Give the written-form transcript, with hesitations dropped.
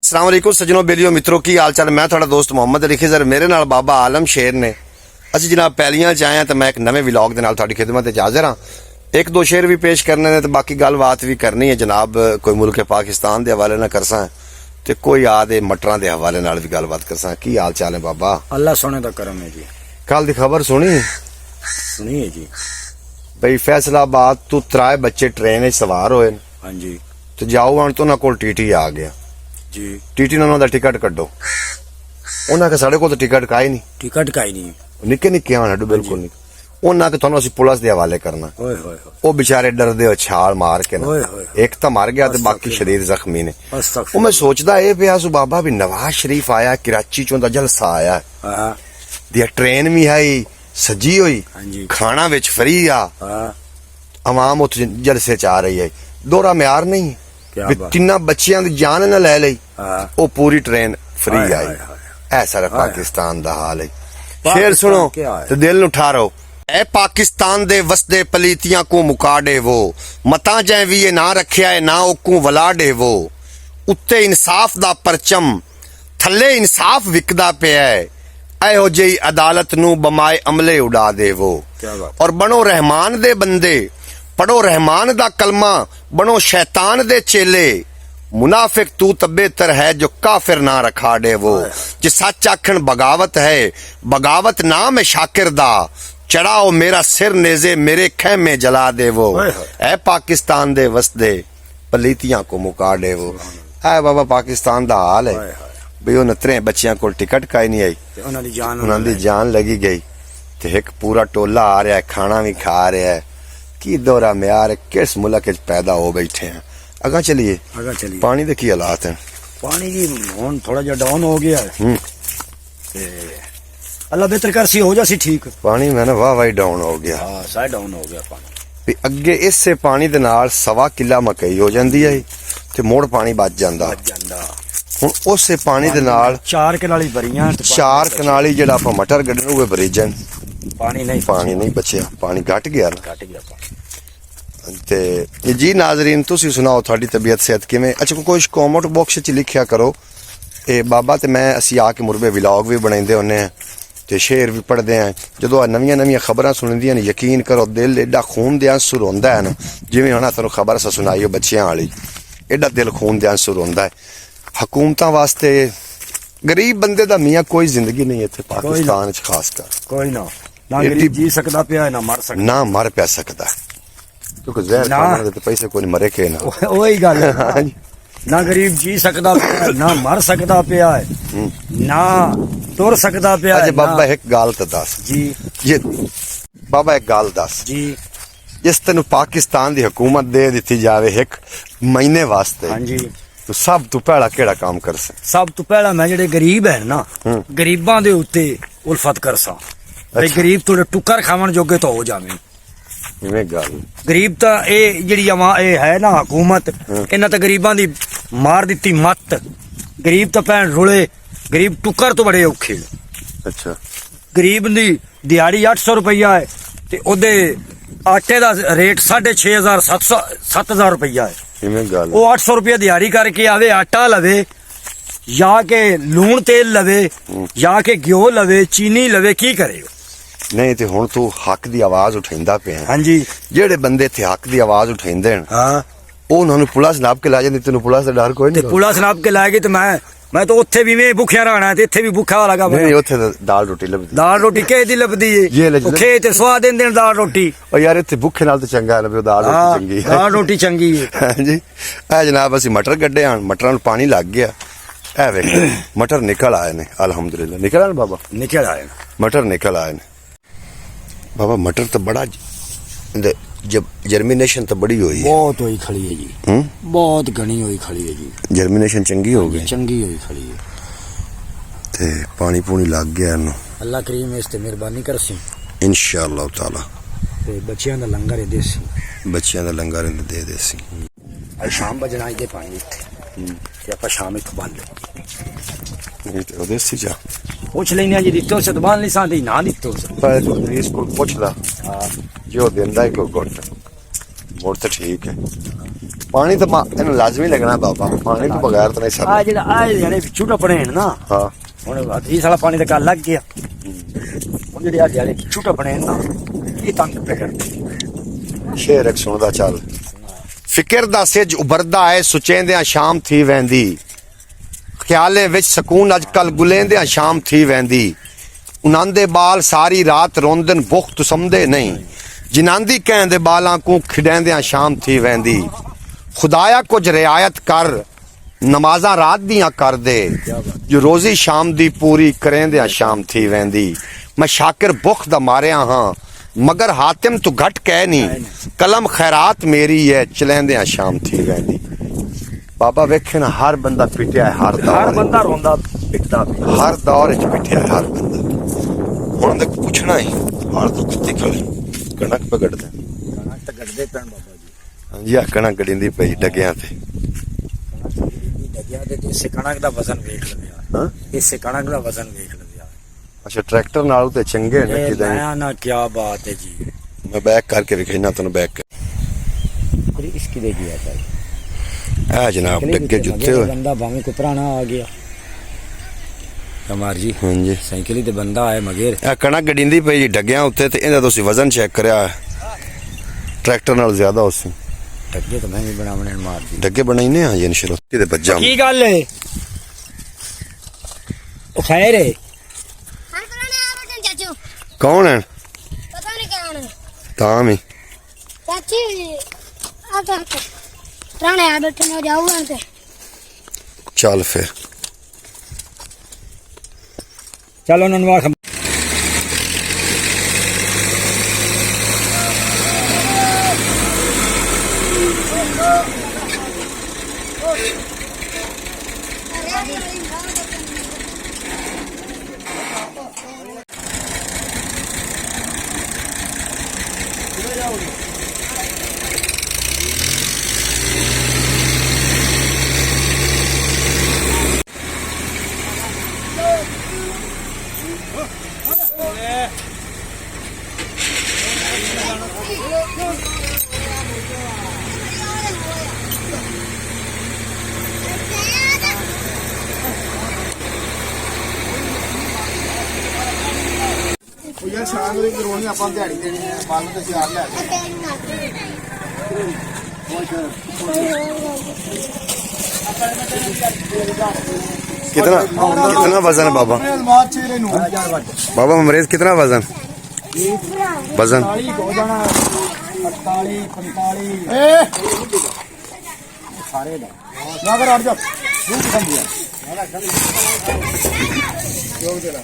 अस्सलाम वालेकुम सज्जनों बेलियो मित्रों की हाल चाल। मैं थोड़ा दोस्त मोहम्मद अली खिजर, मेरे नाल बाबा आलम शेर ने। ਅਸੀਂ जनाब पैलियां च आए हैं तो मैं एक नवे विलॉग के नाल थोड़ी खिदमत च हाजिर हाँ। एक दो शेर भी पेश करने ने तो बाकी गलबात भी करनी है जनाब। कोई मुल्क पाकिस्तान के हवाले ना करसा तो कोई आदे मटरां के हवाले नाल भी गलबात करसा। की हाल चाल है बाबा? अल्लाह सोने का करम है जी। कल की खबर सुनी सुनिए जी। भाई फैसलाबाद तो 3 बच्चे ट्रेन सवार होए। हाँ जी तो जाओ आन तो उन्होंने कोल टीटी आ गया जी। टीटी ने उन्होंने टिकट कड्डो। उन्होंने साढ़े को तो टिकट का ही नहीं, टिकट का ही नहीं। निक्के निक्के आन हड्डू बिल्कुल नहीं। उन्होंने कि तुहानू असीं पुलिस के हवाले करना। ओए होए होए। वो बेचारे डरदे हो छाल मार के ना, ओए होए। एक तो मर गया तो बाकी शरीर जख्मी ने। अस्तगफिरुल्लाह। वो मैं सोचदा ए पिया सु बाबा भी नवाज शरीफ आया कराची चों दा जलसा आया हाँ दिया ट्रेन भी आई सजी हुई, हाँ जी। खाना विच फ्री आ, हाँ आवाम उत्थे जलसे च आ रही है। दोहरा म्यार नहीं क्या भी बात। तिन्ना बच्चियां दी जान ना ले लई। हाँ। वो पूरी ट्रेन फ्री हाय, आई। हाय, हाय। ऐसा रे हाय। पाकिस्तान दा हाल है। शेर पाकिस्तान सुनो क्या है? तो दिल नु ठारो। ए पाकिस्तान दे वसदे पलीतियां को मुकाडे वो, मता जै भी ये ना रखिया है ना ओकू वलाडे वो। उत्ते इंसाफ दा परचम थल्ले इंसाफ विकदा पिया है, एहो जी अदालत नू बमाए अमले उड़ा दे वो। क्या बात। और बनो रहमान दे बंदे, पढ़ो रहमान दा कलमा, बनो शैतान दे चेले। मुनाफिक तू तो बेहतर है जो काफिर ना रखाड़े वो। जे सच आखन बगावत है, बगावत नाम है शाकिर दा, चढ़ाओ मेरा सिर नेजे मेरे खेमे जला दे वो। ए पाकिस्तान दे वसदे पलीतियां को मुकाड़े वो। ऐ बाबा पाकिस्तान दा हाल है भी उन 3 बच्चियां को टिकट का ही नहीं आई, उन्हां दी जान लगी गई। ते एक पूरा टोला आ रहा है, खाना भी खा रहा है। की दौरा म्यार किस मुल्क पैदा हो बैठे हैं। अगा चलिए पानी दे की हालात हैं? पानी जी हुन थोड़ा जा डाउन हो गया है। ते अल्लाह बेहतर कर सी हो जा सी ठीक। पानी में ना वाह डाउन हो गया। हाँ साइड डाउन हो गया पानी। भी अगे इससे पानी दे नाल 1.25 किला मकई हो जाती है ते मोड़ पानी बच जाता। हुण उस पानी दे नाल 4 कनाली भरियां। 4 कनाली जेड़ा आपां मटर गड्ढण होए बरीजन पानी नहीं बचिया, पानी घट गया ना। घट गया पानी। ते जी नाजरीन तुसी सुनाओ थोड़ी तबीयत सेहत किवें? अच्छा कोई कमेंट बॉक्स च लिखिया करो। ए बाबा ते मैं असी आके मुरबे व्लॉग भी बनाइंदे होने हैं ते शेर भी पढ़दे हैं। जदों नवीं खबरां सुनदियां ने यकीन करो दिल एडा खून दे आंसू रोंदा है ना, जिवें हुण तुहानूं खबर असां सुनाई हो बच्चियां वाली, एडा दिल खून दे आंसू रोंदा है। हुकूमतां वास्ते गरीब बंदे दा मियां कोई जिंदगी नहीं इत्थे पाकिस्तान च खासकर। कोई ना गरीब जी सकदा पिया है ना मर सकदा। ना मर पै सकदा क्योंकि जहर खाने दे पैसे कोई मरे के ना। ओही गल है ना गरीब जी सकदा पिया है, ना मर सकदा पिया है, ना तुर सकदा पिया है। बाबा एक गल तो दस जी। ये बाबा एक गल दस जी। जिस तेन पाकिस्तान दी हुकूमत दे दी जावे 1 महीने वास्ते, हाँ जी, तो सब तू पहला केड़ा काम कर सा? सब तो पहला मैं जेडे गरीब है ना गरीबां दे उत्ते उल्फत कर सा। भाई गरीब थोड़े टुकर खावन जोगे तो हो जावे। गरीब तो ए जेड़ी ए है ना हुकूमत, इन्हां तो गरीबां दी मार दित्ती मत। गरीब तो भैन रुले, गरीब टुकर तो बड़े औखे। अच्छा गरीब दी दिहाड़ी 800 रुपया है ते ओदे आटे दा रेट 6,500 7,000 रुपया है। वो 800 रुपया दिहाड़ी करके आवे, आटा लवे या के लून तेल लवे या के घ्यो लवे चीनी लवे, की करे? नहीं तो हुण तू हक दी आवाज उठाइंदा पिया। हाँ जी। जेड़े बंदे थे हक दी आवाज उठाइंदे हैं, हाँ, उन्होंने पुलिस नाप के ला जाती। तेन पुलिस का डर कोई नहीं? पुलिस नाप के लाएगी तो मैं तो उत्थे भी मैं भुखिया रहना है, इत्थे भी भुखा लगा। नहीं उत्थे दाल रोटी लभदी। दाल रोटी के दी लभदी है? खेत स्वाद देंदे दाल रोटी। और यार इत्थे भुखे नाल तो चंगा है ना, दाल रोटी चंगी है। दाल रोटी चंगी है। हां जी। ए जनाब असी मटर गड्ढे आन, मटरां नूं पानी लग गया। ए वेख मटर निकल आए ने, अल्हम्दुलिल्लाह निकल आए बाबा, निकल आए मटर निकल आए ने बाबा। मटर तो बड़ा जब जर्मिनेशन तो बड़ी हुई है, बहुत हुई खड़ी है जी। बहुत घनी हुई खड़ी है जी। जर्मिनेशन चंगी हो गई, चंगी हुई खड़ी है ते पानी पूनी लग गया इन्हू। अल्लाह करीम इस ते मेहरबानी करसी इंशाअल्लाह ताला। ते बच्चियां दा लंगर देसी, बच्चियां दा लंगर दे देसी। आज शाम बजना दे पानी इत्थे ते आपां शाम इत्थों बन ले ते देसी जा पुछ लेने जी दित्तो से तो बन ली सां ना दित्तो से पर तू इसको पुछ ला। जो देंदा है कोई गुट मोड़ तो ठीक है। ਪਾਣੀ ਤਾਂ ਇਹਨੂੰ ਲਾਜ਼ਮੀ ਲੱਗਣਾ ਬਾਬਾ, ਪਾਣੀ ਤੋਂ ਬਗੈਰ ਤਾਂ ਨਹੀਂ ਆ ਸਰਦਾ। ਜਿਹੜਾ ਆ ਜਿਹੜੇ ਵਿੱਚੋਂ ਟੱਪਣੇ ਹਨ ਨਾ, ਹਾਂ ਹੁਣ 20 ਸਾਲਾ ਪਾਣੀ ਦਾ ਗੱਲ ਲੱਗ ਗਿਆ। ਹੁਣ ਜਿਹੜੇ ਆ ਜਿਹੜੇ ਵਿੱਚੋਂ ਟੱਪਣੇ ਹਨ ਨਾ, ਇਹ ਤੰਗ ਪੈ ਕਰਦੇ। ਸ਼ੇਰ ਇੱਕ ਸੁਣਦਾ ਚੱਲ। ਫਿਕਰ ਦਾ ਸਿਜ ਉਭਰਦਾ ਹੈ ਸੁਚੇਂਦਿਆਂ ਸ਼ਾਮ ਥੀ ਵੈਂਦੀ, ਖਿਆਲੇ ਵਿੱਚ ਸਕੂਨ ਅੱਜ ਕੱਲ ਗੁਲੇਂਦਿਆਂ ਸ਼ਾਮ ਥੀ ਵੈਂਦੀ। ਉਨਾਂ ਦੇ ਬਾਲ ਸਾਰੀ ਰਾਤ ਰੋਂਦਨ ਬੁਖਤ ਸਮਝਦੇ ਨਹੀਂ, ਜਿਨ੍ਹਾਂ ਦੀ ਕਹਿੰਦੇ ਬਾਲਾਂ ਕੋ ਖਿਡੈਂਦਿਆਂ ਸ਼ਾਮ ਥੀ ਵੈਂਦੀ। ਖੁਦਾਇਆ ਕੁਝ ਰਿਆਇਤ ਕਰ ਨਮਾਜ਼ਾਂ ਰਾਤ ਦੀਆਂ ਕਰ ਦੇ, ਜੋ ਰੋਜ਼ੀ ਸ਼ਾਮ ਦੀ ਪੂਰੀ ਕਰੇਂਦਿਆਂ ਸ਼ਾਮ ਥੀ ਵੈਂਦੀ। ਮੈਂ ਸ਼ਾਕਿਰ ਭੁੱਖ ਦਾ ਮਾਰਿਆ ਹਾਂ ਮਗਰ ਹਾਤਮ ਤੂੰ ਘਟ ਕਹਿ ਨਹੀਂ, ਕਲਮ ਖੈਰਾਤ ਮੇਰੀ ਹੈ ਚਲੈਂਦਿਆਂ ਸ਼ਾਮ ਥੀ ਵੈਂਦੀ। ਬਾਬਾ ਵੇਖੇ ਨਾ ਹਰ ਬੰਦਾ ਪਿੱਟਿਆ ਹੈ, ਹਰ ਹਰ ਦੌਰ ਬੰਦਾ ਰੋਂਦਾ ਪਿੱਟਦਾ ਪਿਆ। ਹਰ ਦੌਰ ਵਿੱਚ ਪਿੱਟਿਆ ਹੈ ਹਰ ਬੰਦਾ। ਹੁਣ ਤੱਕ ਪੁੱਛਣਾ ਹੀ ਹਾਲ ਤੋਂ ਕਿੱਥੇ ਖੜੇ ਕਣਕ ਪਗੜਦਾ। ਕਣਕ ਤਾਂ ਗੱਡਦੇ ਪੈਣ ਬਾਬਾ ਜੀ, ਹਾਂਜੀ ਆ ਕਣਕ ਗੜਿੰਦੀ ਪਈ ਡੱਗਿਆਂ ਤੇ। ਡੱਗਿਆ ਤੇ ਇਸੇ ਕਣਕ ਦਾ ਵਜ਼ਨ ਵੇਖ ਲਿਆ, ਹਾਂ ਇਸੇ ਕਣਕ ਦਾ ਵਜ਼ਨ ਵੇਖ ਲਿਆ। ਅੱਛਾ ਟਰੈਕਟਰ ਨਾਲ ਤੇ ਚੰਗੇ ਨੇ ਇਹ ਕਿਦਾਂ। ਨया ना क्या बात है जी। ਮੈਂ ਬੈਕ ਕਰਕੇ ਵਿਖਾਣਾ ਤੈਨੂੰ ਬੈਕ अरे इसकी देखिए आता है ਆ ਜਨਾਬ ਡੱਗੇ ਜੁੱਤੇ ਹੋਏ। बंदा भावे को पुराना आ गया कमार जी। ਹਾਂਜੀ साइकिल ही ते बंदा है मगेर। ਇਹ ਕਣਕ ਗੜਿੰਦੀ ਪਈ ਜੀ ਡੱਗਿਆਂ ਉੱਤੇ ਤੇ ਇਹਦਾ ਤੁਸੀਂ ਵਜ਼ਨ ਚੈੱਕ ਕਰਿਆ ਟਰੈਕਟਰ ਨਾਲ ਜ਼ਿਆਦਾ ਉਸ डगे तो मैं भी बनावने मार दी। ਡੱਗੇ ਬਣਾਈਨੇ ਆ ਜੀ ਇਨਸ਼ਾਅੱਲਾ ਕਿਤੇ ਬੱਜਾ की गल है ओ खैर है हाँ पुराने आ बैठे चाचू, ਕੌਣ ਹੈ पता नहीं क्या होना। ਤਾਂ ਵੀ चाची आकर पुराने आ बैठे ना जाओ उनसे। ਚੱਲ ਫਿਰ चलो ननवा ਯਾਰ ਸ਼ਾਮ ਨੂੰ ਕਰਵਾਉਣੀ ਆਪਾਂ ਦਿਹਾੜੀ ਦੇਣੀ ਹੈ ਬਾਲ ਨੂੰ ਤੇ ਸਿਆਰ ਲੈ कितना कितना वजन है बाबा ਮਾਰ ਚੇਰੇ ਨੂੰ बाबा मरीज कितना वजन वजन 40 ਹੋ ਜਾਣਾ 48 45 ਏ ਸਾਰੇ ਦਾ ਮਗਰ ਅੜ ਜਾ ਤੂੰ ਕਿੱਥੇ ਗਿਆ ਜੋ ਤੇਰਾ